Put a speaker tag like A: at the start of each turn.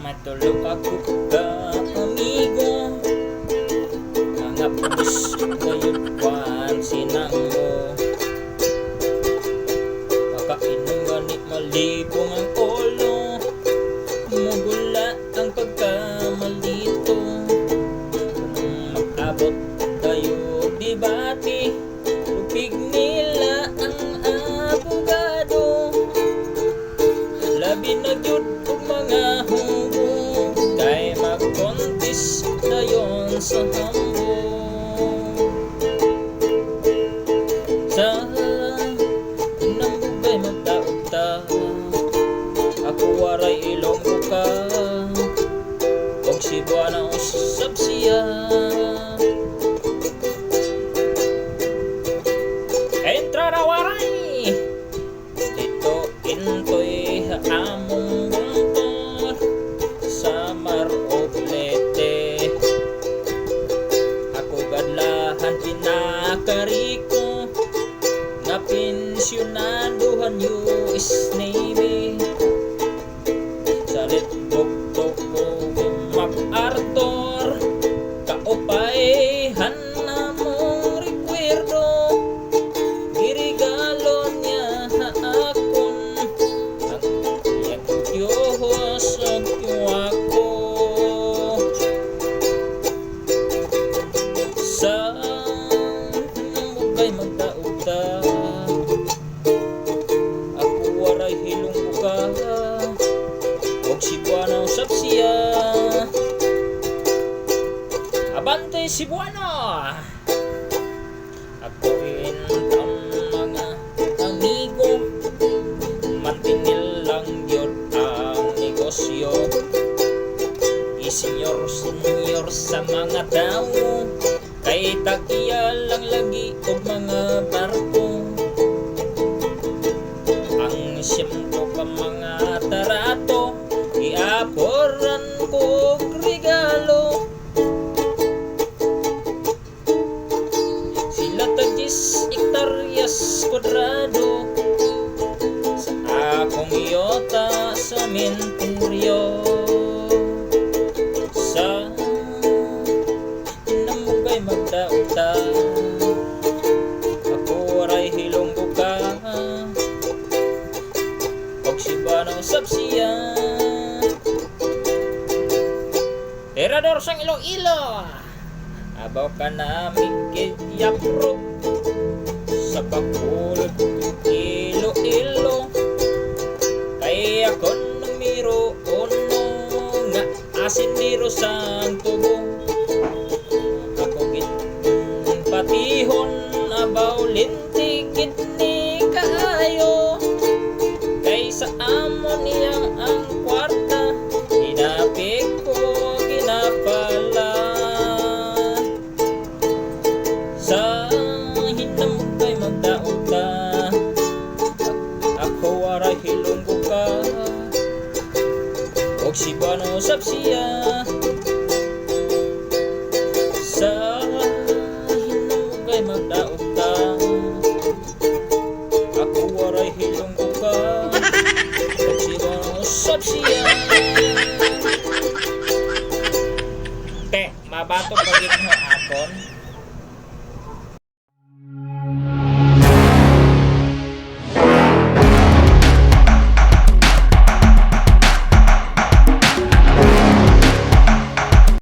A: Matulog ako ka, amigo. Mga pulis ngayon pansinan mo. Makainom ganit malibong ang ulo. Mugula ang pagkamalito. Kung mag-abot tayo debate, lupig nila ang abogado. Labi na yun kung mga hubo, kay mag-contest dayon sa hambo. Sa nambugay magdaog ta, ako waray ilonggo ka, og Cebuana usab siya. Entra na waray dito intoy among bungtod sa Maroblete. Ako gadlahan pinakariko na pensyonadohan US Navy. Salit bugto ko MacArthur, kaupayhan na mong rekwerdo. Girigalo niya akon ang iyang Diyos at ako. Sa namugay magdaog ta, ako waray hilong ka, og Cebuana usab siya. Abante Cebuana! Ako intang mga amigo, mantinil lang yun ang negosyo. Isenyor-senyor sa mga tao, kay tagiya lang lagi og mga barko. Ang siyempre ka mga tarato, iaporan ko og regalo. Sila tagis hektaryas kwadrado, sa akong iyota sa mentoryo. Sa namugay magdaog ta, ako waray hilonggo ka, og Cebuana usab siya. Terador sang Iloilo, abaw ka namin Yapro sa Bacolod, Iloilo. Kay ako numero uno nga asindiro sang tubo. Ako patihon abaw lintigit ni kaayo. Kay sa amo niyang ang kwarta, hinapik ko ginapala. Sa hinamugay magdaog ta, ako waray hilonggo ka, og Cebuana usab siya. Sa hinamugay magdaog ta, ako waray hilonggo ka, og Cebuana usab siya. Te, mabato pagin mo akon.